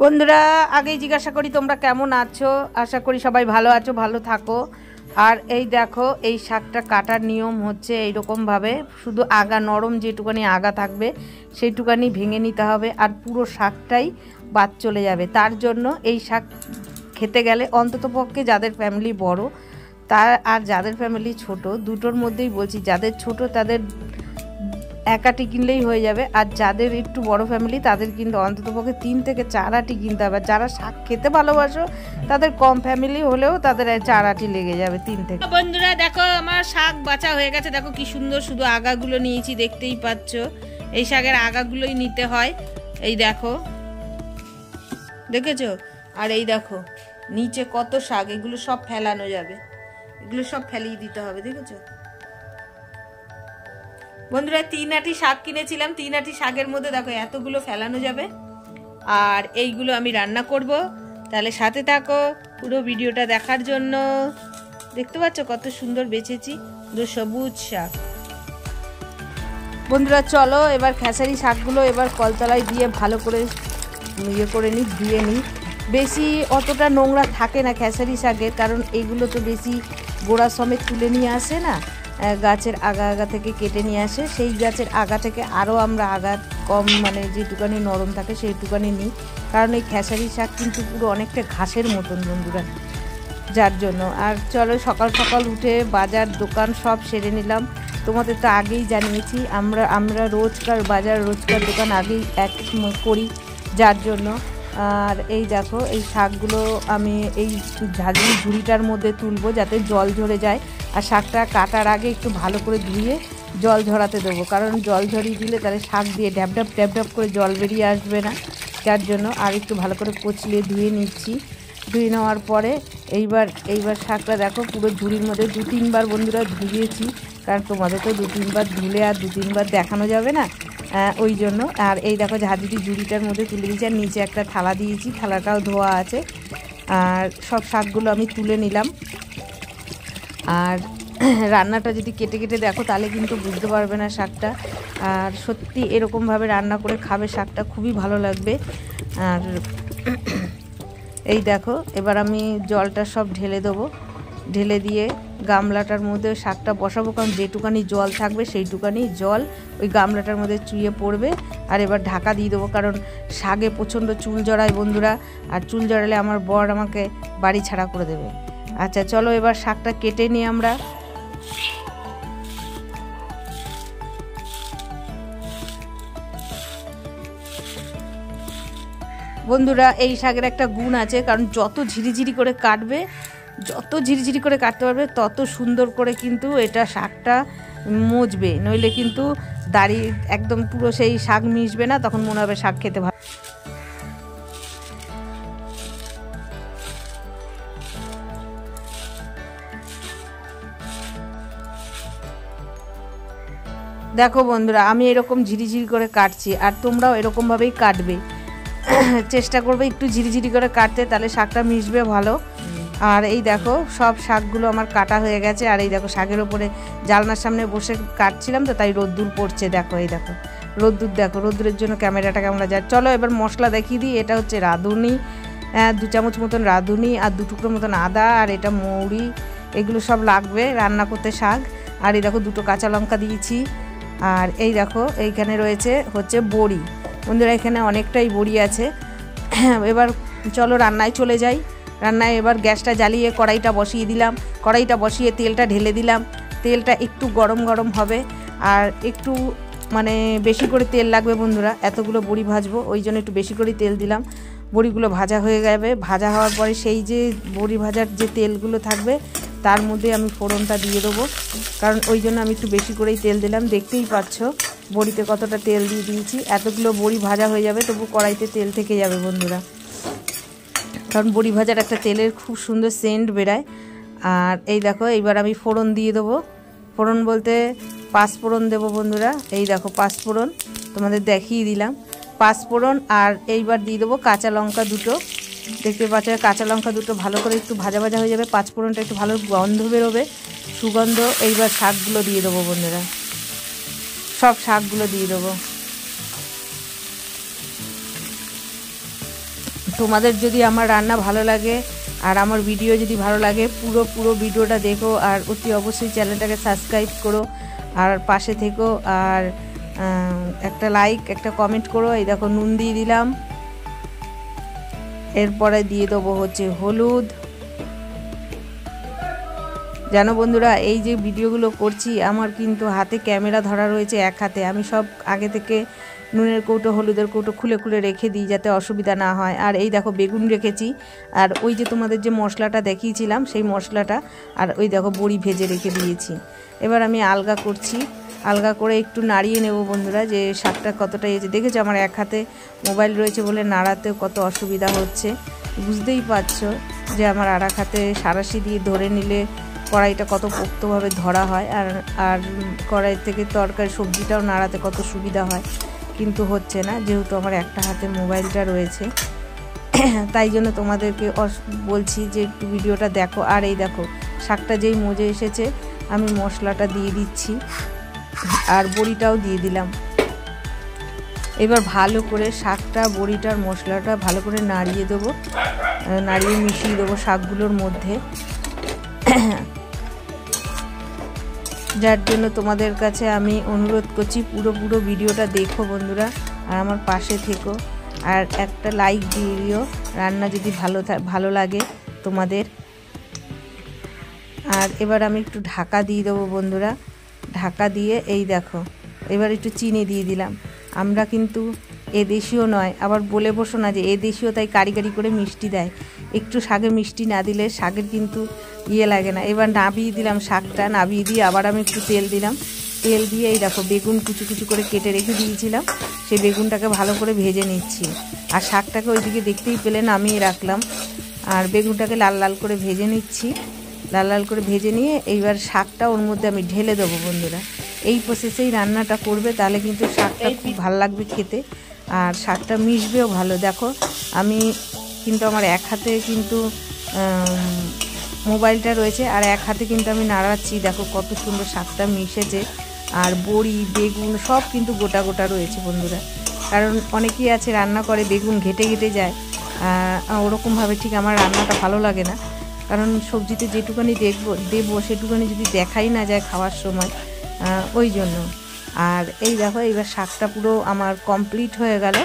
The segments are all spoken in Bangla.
বন্ধুরা আগেই জিজ্ঞাসা করি তোমরা কেমন আছো, আশা করি সবাই ভালো আছো, ভালো থাকো। আর এই দেখো এই শাকটা কাটার নিয়ম হচ্ছে এইরকমভাবে, শুধু আগা নরম যেটুকানি আগা থাকবে সেইটুকানি ভেঙে নিতে হবে, আর পুরো শাকটাই বাদ চলে যাবে। তার জন্য এই শাক খেতে গেলে অন্ততপক্ষে যাদের ফ্যামিলি বড় তার আর যাদের ফ্যামিলি ছোট, দুটোর মধ্যেই বলছি, যাদের ছোট তাদের এক আটি কিনলেই হয়ে যাবে, আর যাদের একটু বড় ফ্যামিলি তাদের কিন্তু অন্ততপক্ষে 3 থেকে 4 আটি কিনতে হবে। যারা শাক খেতে ভালোবাসো তাদের কম ফ্যামিলি হলেও তাদের 4 আটি লেগে যাবে 3 থেকে। বন্ধুরা দেখো আমার শাক বাছা হয়ে গেছে, দেখো কি সুন্দর, শুধু আগাগুলো নিয়েছি, দেখতেই পাচ্ছ। এই শাকের আগাগুলোই নিতে হয়, এই দেখো, দেখেছো? আর এই দেখো নিচে কত শাক, এগুলো সব ফেলানো যাবে, এগুলো সব ফেলিয়ে দিতে হবে, দেখেছো বন্ধুরা? 3 আটি শাক কিনেছিলাম, 3 আটি শাকের মধ্যে দেখো এতগুলো ফেলানো যাবে। আর এইগুলো আমি রান্না করব, তাহলে সাথে থাকো পুরো ভিডিওটা দেখার জন্য। দেখতে পাচ্ছ কত সুন্দর বেছেছি, পুরো সবুজ শাক। বন্ধুরা চলো এবার খেসারি শাকগুলো এবার কলতলায় দিয়ে ভালো করে ইয়ে করে নিই, ধুয়ে নিই। বেশি অতটা নোংরা থাকে না খেসারি শাকের, কারণ এগুলো তো বেশি গোড়া সমেত তুলে নিয়ে আসে না, গাছের আগা থেকে কেটে নিয়ে আসে। সেই গাছের আগা থেকে আরও আমরা আগা কম, মানে যেটুকানি নরম থাকে সেইটুকানি নিই, কারণ এই খেসারি শাক কিন্তু পুরো অনেকটা ঘাসের মতন বন্ধুরা, যার জন্য। আর চলো সকাল সকাল উঠে বাজার দোকান সব সেরে নিলাম। তোমাদের তো আগেই জানিয়েছি আমরা রোজকার বাজার রোজকার দোকান আগেই এক করি, যার জন্য। আর এই দেখো এই শাকগুলো আমি এই ঝুড়িটার মধ্যে তুলবো যাতে জল ঝরে যায়, আর শাকটা কাটার আগে একটু ভালো করে ধুয়ে জল ঝরাতে দেবো, কারণ জল ঝরিয়ে দিলে তাহলে শাক দিয়ে ড্যাব ড্যাব করে জল বেরিয়ে আসবে না, যার জন্য। আর একটু ভালো করে কচলিয়ে ধুয়ে নিচ্ছি। ধুয়ে নেওয়ার পরে এইবার শাকটা দেখো পুরো ঝুড়ির মধ্যে 2-3 বার বন্ধুরা ধুয়েছি, কারণ তোমাদের তো 2-3 বার ধুলে আর 2-3 বার দেখানো যাবে না, ওই জন্য। আর এই দেখো ঝাঁঝরি ঝুড়িটার মধ্যে তুলে দিয়েছি, আর নিচে একটা থালা দিয়েছি, থালাটাও ধোয়া আছে। আর সব শাকগুলো আমি তুলে নিলাম। আর রান্নাটা যদি কেটে কেটে দেখো তাহলে কিন্তু বুঝতে পারবে না শাকটা, আর সত্যি এরকমভাবে রান্না করে খাবে শাকটা খুবই ভালো লাগবে। আর এই দেখো এবার আমি জলটা সব ঢেলে দেবো, ঢেলে দিয়ে গামলাটার মধ্যে শাকটা বসাবো, কারণ যেটুকানি জল থাকবে সেইটুকানি জল ওই গামলাটার মধ্যে চুইয়ে পড়বে। আর এবার ঢাকা দিয়ে দেবো, কারণ শাকে প্রচণ্ড চুল জড়ায় বন্ধুরা, আর চুল জড়ালে আমার বর আমাকে বাড়ি ছাড়া করে দেবে। আচ্ছা চলো এবার শাকটা কেটে নিই আমরা। বন্ধুরা এই শাকের একটা গুণ আছে, কারণ যত ঝিরিঝিরি করে কাটবে, যত ঝিরিঝিরি করে কাটতে পারবে তত সুন্দর করে কিন্তু এটা শাকটা মজবে, নইলে কিন্তু দাঁড়িয়ে একদম পুরো সেই শাক মিশবে না, তখন মনে হবে শাক খেতে ভালো। দেখো বন্ধুরা আমি এরকম ঝিরিঝিরি করে কাটছি, আর তোমরাও এরকমভাবেই কাটবে, চেষ্টা করবে একটু ঝিরিঝিরি করে কাটতে, তাহলে শাকটা মিশবে ভালো। আর এই দেখো সব শাকগুলো আমার কাটা হয়ে গেছে। আর এই দেখো শাকের ওপরে জানলার সামনে বসে কাটছিলাম তো, তাই রোদ্দুর পড়ছে, দেখো এই দেখো রোদ্দুর, দেখো রোদ্দুরের জন্য ক্যামেরাটাকে আমরা যাই। চলো এবার মশলা দেখিয়ে দিই। এটা হচ্ছে রাঁধুনি, 2 চামচ মতন রাঁধুনি, আর 2 টুকরো মতন আদা, আর এটা মৌরি, এগুলো সব লাগবে রান্না করতে শাক। আর এই দেখো 2টো কাঁচা লঙ্কা দিয়েছি। আর এই দেখো এইখানে রয়েছে হচ্ছে বড়ি বন্ধুরা, এখানে অনেকটাই বড়ি আছে। এবার চলো রান্নায় চলে যাই। রান্নায় এবার গ্যাসটা জ্বালিয়ে কড়াইটা বসিয়ে দিলাম, কড়াইটা বসিয়ে তেলটা ঢেলে দিলাম। তেলটা একটু গরম গরম হবে, আর একটু মানে বেশি করে তেল লাগবে বন্ধুরা, এতগুলো বড়ি ভাজবো ওই জন্য একটু বেশি করে তেল দিলাম। বড়িগুলো ভাজা হয়ে যাবে, ভাজা হওয়ার পরে সেই যে বড়ি ভাজার যে তেলগুলো থাকবে তার মধ্যে আমি ফোড়নটা দিয়ে দেবো, কারণ ওই জন্য আমি একটু বেশি করেই তেল দিলাম। দেখতেই পাচ্ছ বড়িতে কতটা তেল দিয়ে দিয়েছি, এতগুলো বড়ি ভাজা হয়ে যাবে তবু কড়াইতে তেল থেকে যাবে বন্ধুরা, কারণ বড়ি ভাজার একটা তেলের খুব সুন্দর সেন্ট বেরায়। আর এই দেখো এইবার আমি ফোড়ন দিয়ে দেবো, ফোড়ন বলতে 5 ফোড়ন দেবো বন্ধুরা। এই দেখো 5 ফোড়ন তোমাদের দেখিয়ে দিলাম, 5 ফোড়ন। আর এইবার দিয়ে দেবো কাঁচা লঙ্কা 2টো, দেখতে পাচ্ছ কাঁচা লঙ্কা 2টো ভালো করে একটু ভাজা ভাজা হয়ে যাবে, 5 ফোড়নটা একটু ভালো গন্ধ বেরোবে, সুগন্ধ। এইবার শাকগুলো দিয়ে দেবো বন্ধুরা, সব শাকগুলো দিয়ে দেবো। তোমাদের যদি আমার রান্না ভালো লাগে আর আমার ভিডিও যদি ভালো লাগে পুরো ভিডিওটা দেখো, আর অতি অবশ্যই চ্যানেলটাকে সাবস্ক্রাইব করো আর পাশে থেকো, আর একটা লাইক একটা কমেন্ট করো। এই দেখো নুন দিয়ে দিলাম, এরপরে দিয়ে দেবো হচ্ছে হলুদ। জানো বন্ধুরা, এই যে ভিডিওগুলো করছি আমার কিন্তু হাতে ক্যামেরা ধরা রয়েছে এক হাতে, আমি সব আগে থেকে নুনের কৌটো হলুদের কৌটো খুলে খুলে রেখে দিই যাতে অসুবিধা না হয়। আর এই দেখো বেগুন রেখেছি, আর ওই যে তোমাদের যে মশলাটা দেখিয়েছিলাম সেই মশলাটা, আর ওই দেখো বড়ি ভেজে রেখে দিয়েছি। এবার আমি আলগা করছি, আলগা করে একটু নাড়িয়ে নেব বন্ধুরা, যে শাকটা কতটা এসে দেখেছো আমার এক হাতে মোবাইল রয়েছে বলে নাড়াতেও কত অসুবিধা হচ্ছে, বুঝতেই পারছো যে আমার আর এক হাতে সাঁড়াশি দিয়ে ধরে নিলে কড়াইটা কত পোক্তভাবে ধরা হয়, আর কড়াই থেকে তরকারি সবজিটাও নাড়াতে কত সুবিধা হয়, কিন্তু হচ্ছে না যেহেতু আমার একটা হাতে মোবাইলটা রয়েছে। তাই জন্য তোমাদেরকে বলছি যে একটু ভিডিওটা দেখো। আর এই দেখো শাকটা যেই মজে এসেছে আমি মশলাটা দিয়ে দিচ্ছি আর বড়িটাও দিয়ে দিলাম। এবার ভালো করে শাকটা বড়িটার মশলাটা ভালো করে নাড়িয়ে দেবো, নাড়িয়ে মিশিয়ে দেবো শাকগুলোর মধ্যে। যার জন্য তোমাদের কাছে আমি অনুরোধ করছি পুরো ভিডিওটা দেখো বন্ধুরা, আর আমার পাশে থেকো, আর একটা লাইক দিয়ে দিও রান্না যদি ভালো লাগে তোমাদের। আর এবার আমি একটু ঢাকা দিয়ে দেবো বন্ধুরা, ঢাকা দিয়ে এই দেখো এবার একটু চিনি দিয়ে দিলাম। আমরা কিন্তু এদেশীয় নয়, আবার বলে বসো না যে এদেশীয় তাই কারিগরি করে মিষ্টি দেয়, একটু শাকে মিষ্টি না দিলে শাকের কিন্তু ইয়ে লাগে না। এবার নাবিয়ে দিলাম শাকটা, নাবিয়ে দিয়ে আবার আমি একটু তেল দিলাম, তেল দিয়ে এই দেখো বেগুন কুচু করে কেটে রেখে দিয়েছিলাম, সেই বেগুনটাকে ভালো করে ভেজে নিচ্ছি। আর শাকটাকে ওইদিকে দেখতেই পেলে নামিয়ে রাখলাম, আর বেগুনটাকে লাল লাল করে ভেজে নিচ্ছি। লাল লাল করে ভেজে নিয়ে এইবার শাকটা ওর মধ্যে আমি ঢেলে দেবো বন্ধুরা। এই প্রসেসেই রান্নাটা করবে, তাহলে কিন্তু শাকটা খুব ভালো লাগবে খেতে, আর শাকটা মিশবেও ভালো। দেখো আমি কিন্তু আমার এক হাতে কিন্তু মোবাইলটা রয়েছে আর এক হাতে কিন্তু আমি নাড়াচ্ছি, দেখো কত সুন্দর শাকটা মিশেছে, আর বড়ি বেগুন সব কিন্তু গোটা গোটা রয়েছে বন্ধুরা। কারণ অনেকেই আছে রান্না করে বেগুন ঘেটে যায়, ওরকমভাবে ঠিক আমার রান্নাটা ভালো লাগে না, কারণ সবজিতে যেটুকানি দেবো সেটুকানি যদি দেখাই না যায় খাওয়ার সময়, ওই জন্য। আর এই দেখো এইবার শাকটা পুরো আমার কমপ্লিট হয়ে গেল,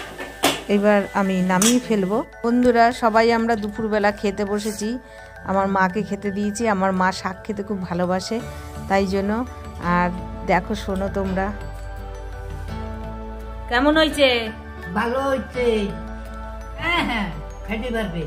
এবার আমি নামিয়ে ফেলবো। বন্ধুরা সবাই আমরা দুপুরবেলা খেতে বসেছি, আমার মাকে খেতে দিয়েছি, আমার মা শাক খেতে খুব ভালোবাসে তাই জন্য। আর দেখো শোনো তোমরা কেমন হয়েছে? ভালো হয়েছে, হ্যাঁ খেতে পারবে।